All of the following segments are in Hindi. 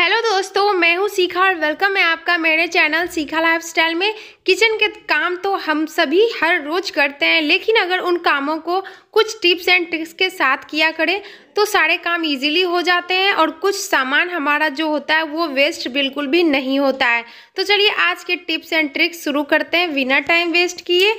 हेलो दोस्तों, मैं हूँ सीखा और वेलकम है आपका मेरे चैनल सीखा लाइफस्टाइल में। किचन के काम तो हम सभी हर रोज करते हैं, लेकिन अगर उन कामों को कुछ टिप्स एंड ट्रिक्स के साथ किया करें तो सारे काम इजीली हो जाते हैं और कुछ सामान हमारा जो होता है वो वेस्ट बिल्कुल भी नहीं होता है। तो चलिए आज के टिप्स एंड ट्रिक्स शुरू करते हैं बिना टाइम वेस्ट किए।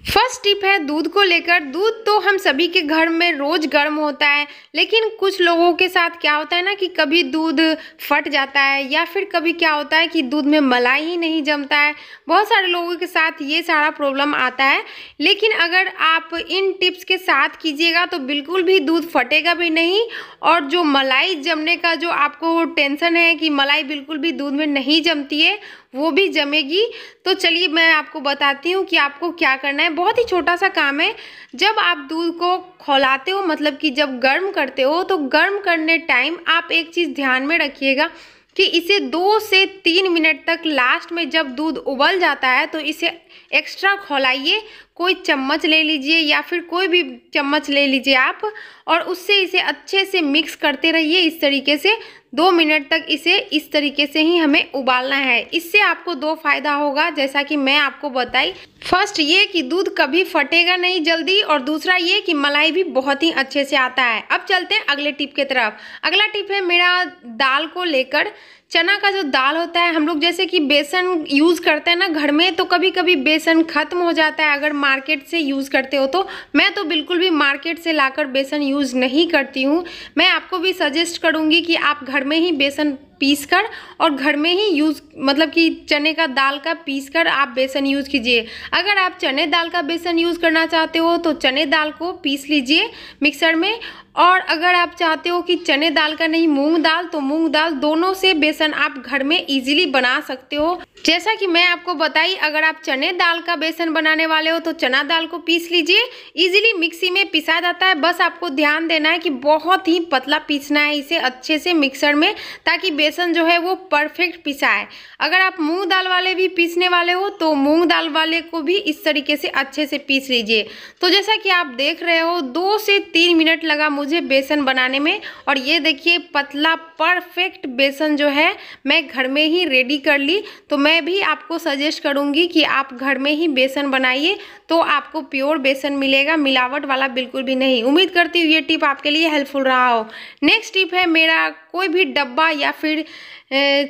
फर्स्ट टिप है दूध को लेकर। दूध तो हम सभी के घर में रोज गर्म होता है, लेकिन कुछ लोगों के साथ क्या होता है ना कि कभी दूध फट जाता है या फिर कभी क्या होता है कि दूध में मलाई ही नहीं जमता है। बहुत सारे लोगों के साथ ये सारा प्रॉब्लम आता है, लेकिन अगर आप इन टिप्स के साथ कीजिएगा तो बिल्कुल भी दूध फटेगा भी नहीं और जो मलाई जमने का जो आपको टेंशन है कि मलाई बिल्कुल भी दूध में नहीं जमती है वो भी जमेगी। तो चलिए मैं आपको बताती हूँ कि आपको क्या करना है। बहुत ही छोटा सा काम है। जब आप दूध को खौलाते हो, मतलब कि जब गर्म करते हो, तो गर्म करने टाइम आप एक चीज़ ध्यान में रखिएगा कि इसे 2 से 3 मिनट तक, लास्ट में जब दूध उबल जाता है तो इसे एक्स्ट्रा खौलाइए। कोई चम्मच ले लीजिए या फिर कोई भी चम्मच ले लीजिए आप, और उससे इसे अच्छे से मिक्स करते रहिए। इस तरीके से 2 मिनट तक इसे इस तरीके से ही हमें उबालना है। इससे आपको 2 फायदा होगा, जैसा कि मैं आपको बताई। फर्स्ट ये कि दूध कभी फटेगा नहीं जल्दी, और दूसरा ये कि मलाई भी बहुत ही अच्छे से आता है। अब चलते हैं अगले टिप की तरफ। अगला टिप है मेरा दाल को लेकर। चना का जो दाल होता है, हम लोग जैसे कि बेसन यूज़ करते हैं ना घर में, तो कभी कभी बेसन ख़त्म हो जाता है अगर मार्केट से यूज़ करते हो तो। मैं तो बिल्कुल भी मार्केट से लाकर बेसन यूज़ नहीं करती हूँ। मैं आपको भी सजेस्ट करूँगी कि आप घर में ही बेसन पीस कर और घर में ही यूज़, मतलब कि चने का दाल का पीस कर आप बेसन यूज़ कीजिए। अगर आप चने दाल का बेसन यूज़ करना चाहते हो तो चने दाल को पीस लीजिए मिक्सर में, और अगर आप चाहते हो कि चने दाल का नहीं मूंग दाल, तो मूंग दाल, दोनों से बेसन आप घर में इजीली बना सकते हो। जैसा कि मैं आपको बताई, अगर आप चने दाल का बेसन बनाने वाले हो तो चना दाल को पीस लीजिए। इजीली मिक्सी में पिसा जाता है। बस आपको ध्यान देना है कि बहुत ही पतला पीसना है इसे अच्छे से मिक्सर में, ताकि बेसन जो है वो परफेक्ट पिसा है। अगर आप मूंग दाल वाले भी पीसने वाले हो तो मूंग दाल वाले को भी इस तरीके से अच्छे से पीस लीजिए। तो जैसा कि आप देख रहे हो 2 से 3 मिनट लगा मुझे बेसन बनाने में, और ये देखिए पतला परफेक्ट बेसन जो है मैं घर में ही रेडी कर ली। तो मैं भी आपको सजेस्ट करूंगी कि आप घर में ही बेसन बनाइए, तो आपको प्योर बेसन मिलेगा, मिलावट वाला बिल्कुल भी नहीं। उम्मीद करती हूँ ये टिप आपके लिए हेल्पफुल रहा हो। नेक्स्ट टिप है मेरा, कोई भी डब्बा या फिर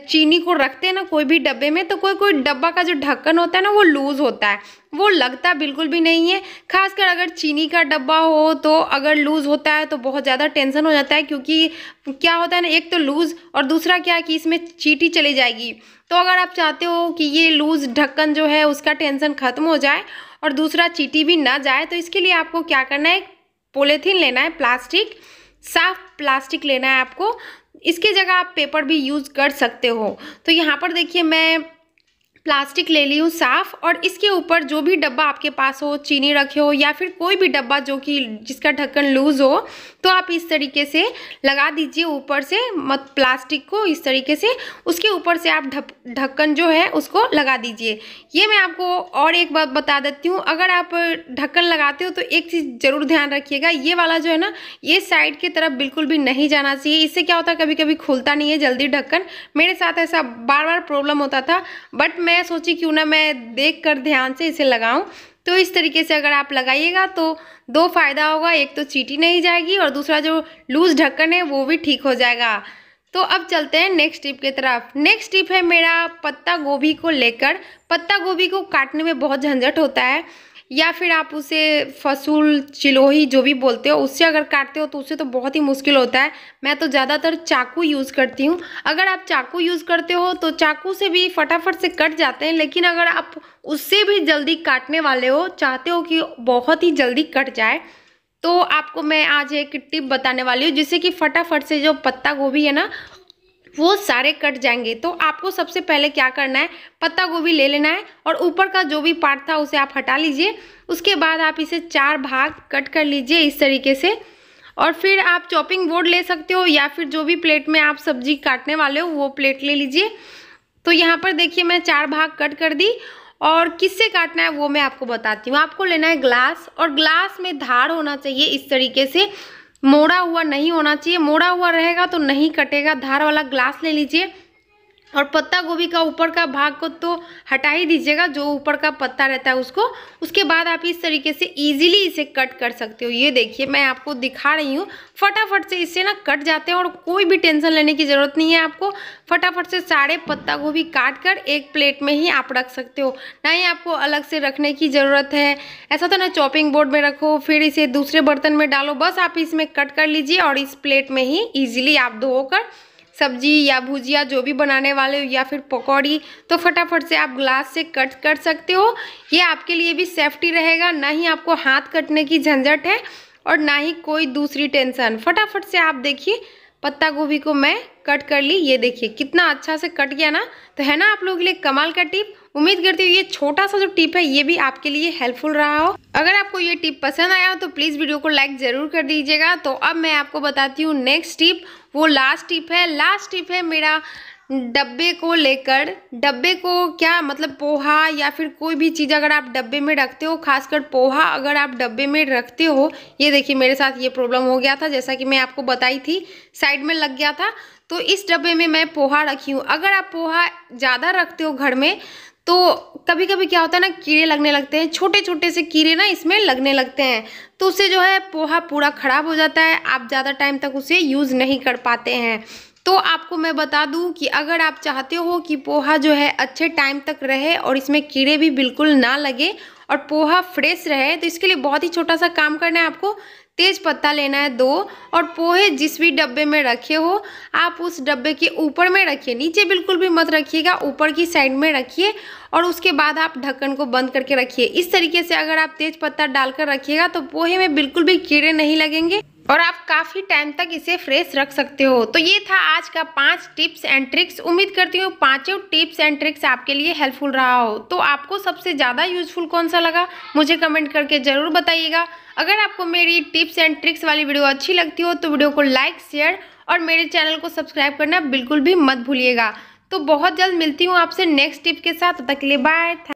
चीनी को रखते हैं ना कोई भी डब्बे में, तो कोई डब्बा का जो ढक्कन होता है ना वो लूज़ होता है, वो लगता बिल्कुल भी नहीं है। खासकर अगर चीनी का डब्बा हो तो अगर लूज़ होता है तो बहुत ज़्यादा टेंशन हो जाता है, क्योंकि क्या होता है ना, एक तो लूज़ और दूसरा क्या कि इसमें चींटी चली जाएगी। तो अगर आप चाहते हो कि ये लूज़ ढक्कन जो है उसका टेंशन ख़त्म हो जाए और दूसरा चींटी भी ना जाए, तो इसके लिए आपको क्या करना है, पॉलीथीन लेना है, प्लास्टिक, साफ प्लास्टिक लेना है आपको। इसके जगह आप पेपर भी यूज़ कर सकते हो। तो यहाँ पर देखिए मैं प्लास्टिक ले ली हूँ साफ, और इसके ऊपर जो भी डब्बा आपके पास हो, चीनी रखे हो या फिर कोई भी डब्बा जो कि जिसका ढक्कन लूज़ हो, तो आप इस तरीके से लगा दीजिए ऊपर से प्लास्टिक को इस तरीके से। उसके ऊपर से आप ढक्कन जो है उसको लगा दीजिए। ये मैं आपको और एक बात बता देती हूँ, अगर आप ढक्कन लगाते हो तो एक चीज़ ज़रूर ध्यान रखिएगा, ये वाला जो है ना ये साइड की तरफ बिल्कुल भी नहीं जाना चाहिए। इससे क्या होता है, कभी कभी खुलता नहीं है जल्दी ढक्कन। मेरे साथ ऐसा बार बार प्रॉब्लम होता था, बट मैं सोची क्यों ना मैं देख कर ध्यान से इसे लगाऊं। तो इस तरीके से अगर आप लगाइएगा तो 2 फायदा होगा, एक तो चींटी नहीं जाएगी और दूसरा जो लूज ढक्कन है वो भी ठीक हो जाएगा। तो अब चलते हैं नेक्स्ट टिप की तरफ। नेक्स्ट टिप है मेरा पत्ता गोभी को लेकर। पत्ता गोभी को काटने में बहुत झंझट होता है, या फिर आप उसे फसूल, चिलोही जो भी बोलते हो, उससे अगर काटते हो तो उससे तो बहुत ही मुश्किल होता है। मैं तो ज़्यादातर चाकू यूज़ करती हूँ। अगर आप चाकू यूज़ करते हो तो चाकू से भी फटाफट से कट जाते हैं, लेकिन अगर आप उससे भी जल्दी काटने वाले हो, चाहते हो कि बहुत ही जल्दी कट जाए, तो आपको मैं आज एक टिप बताने वाली हूँ जिससे कि फटाफट से जो पत्ता गोभी है ना वो सारे कट जाएंगे। तो आपको सबसे पहले क्या करना है, पत्ता गोभी ले लेना है और ऊपर का जो भी पार्ट था उसे आप हटा लीजिए। उसके बाद आप इसे 4 भाग कट कर लीजिए इस तरीके से, और फिर आप चॉपिंग बोर्ड ले सकते हो या फिर जो भी प्लेट में आप सब्जी काटने वाले हो वो प्लेट ले लीजिए। तो यहाँ पर देखिए मैं 4 भाग कट कर दी, और किससे काटना है वो मैं आपको बताती हूँ। आपको लेना है ग्लास, और ग्लास में धार होना चाहिए इस तरीके से, मोड़ा हुआ नहीं होना चाहिए। मोड़ा हुआ रहेगा तो नहीं कटेगा। धार वाला ग्लास ले लीजिए, और पत्ता गोभी का ऊपर का भाग को तो हटा ही दीजिएगा, जो ऊपर का पत्ता रहता है उसको। उसके बाद आप इस तरीके से इजीली इसे कट कर सकते हो। ये देखिए मैं आपको दिखा रही हूँ, फटाफट से इससे ना कट जाते हैं और कोई भी टेंशन लेने की ज़रूरत नहीं है आपको। फटाफट से सारे पत्ता गोभी काट कर एक प्लेट में ही आप रख सकते हो, ना ही आपको अलग से रखने की ज़रूरत है। ऐसा तो ना चॉपिंग बोर्ड में रखो फिर इसे दूसरे बर्तन में डालो, बस आप इसमें कट कर लीजिए और इस प्लेट में ही ईजिली आप धोकर सब्जी या भुजिया जो भी बनाने वाले हो या फिर पकौड़ी, तो फटाफट से आप ग्लास से कट कर सकते हो। ये आपके लिए भी सेफ्टी रहेगा, ना ही आपको हाथ कटने की झंझट है और ना ही कोई दूसरी टेंशन। फटाफट से आप देखिए पत्ता गोभी को मैं कट कर ली। ये देखिए कितना अच्छा से कट गया ना, तो है ना आप लोगों के लिए कमाल का टिप। उम्मीद करती हूँ ये छोटा सा जो टिप है ये भी आपके लिए हेल्पफुल रहा हो। अगर आपको ये टिप पसंद आया हो तो प्लीज़ वीडियो को लाइक ज़रूर कर दीजिएगा। तो अब मैं आपको बताती हूँ नेक्स्ट टिप, वो लास्ट टिप है। लास्ट टिप है मेरा डब्बे को लेकर। डब्बे को क्या मतलब, पोहा या फिर कोई भी चीज़ अगर आप डब्बे में रखते हो, खासकर पोहा अगर आप डब्बे में रखते हो, ये देखिए मेरे साथ ये प्रॉब्लम हो गया था, जैसा कि मैं आपको बताई थी साइड में लग गया था। तो इस डब्बे में मैं पोहा रखी हूँ। अगर आप पोहा ज़्यादा रखते हो घर में तो कभी कभी क्या होता है ना, कीड़े लगने लगते हैं, छोटे छोटे से कीड़े ना इसमें लगने लगते हैं, तो उससे जो है पोहा पूरा ख़राब हो जाता है, आप ज़्यादा टाइम तक उसे यूज़ नहीं कर पाते हैं। तो आपको मैं बता दूं कि अगर आप चाहते हो कि पोहा जो है अच्छे टाइम तक रहे और इसमें कीड़े भी बिल्कुल ना लगे और पोहा फ्रेश रहे, तो इसके लिए बहुत ही छोटा सा काम करना है आपको। तेज पत्ता लेना है 2, और पोहे जिस भी डब्बे में रखे हो आप उस डब्बे के ऊपर में रखिए, नीचे बिल्कुल भी मत रखिएगा, ऊपर की साइड में रखिए और उसके बाद आप ढक्कन को बंद करके रखिए। इस तरीके से अगर आप तेज पत्ता डालकर रखिएगा तो पोहे में बिल्कुल भी कीड़े नहीं लगेंगे और आप काफ़ी टाइम तक इसे फ्रेश रख सकते हो। तो ये था आज का 5 टिप्स एंड ट्रिक्स। उम्मीद करती हूँ पांचों टिप्स एंड ट्रिक्स आपके लिए हेल्पफुल रहा हो। तो आपको सबसे ज़्यादा यूजफुल कौन सा लगा मुझे कमेंट करके ज़रूर बताइएगा। अगर आपको मेरी टिप्स एंड ट्रिक्स वाली वीडियो अच्छी लगती हो तो वीडियो को लाइक, शेयर और मेरे चैनल को सब्सक्राइब करना बिल्कुल भी मत भूलिएगा। तो बहुत जल्द मिलती हूँ आपसे नेक्स्ट टिप के साथ, तब तक के लिए बाय।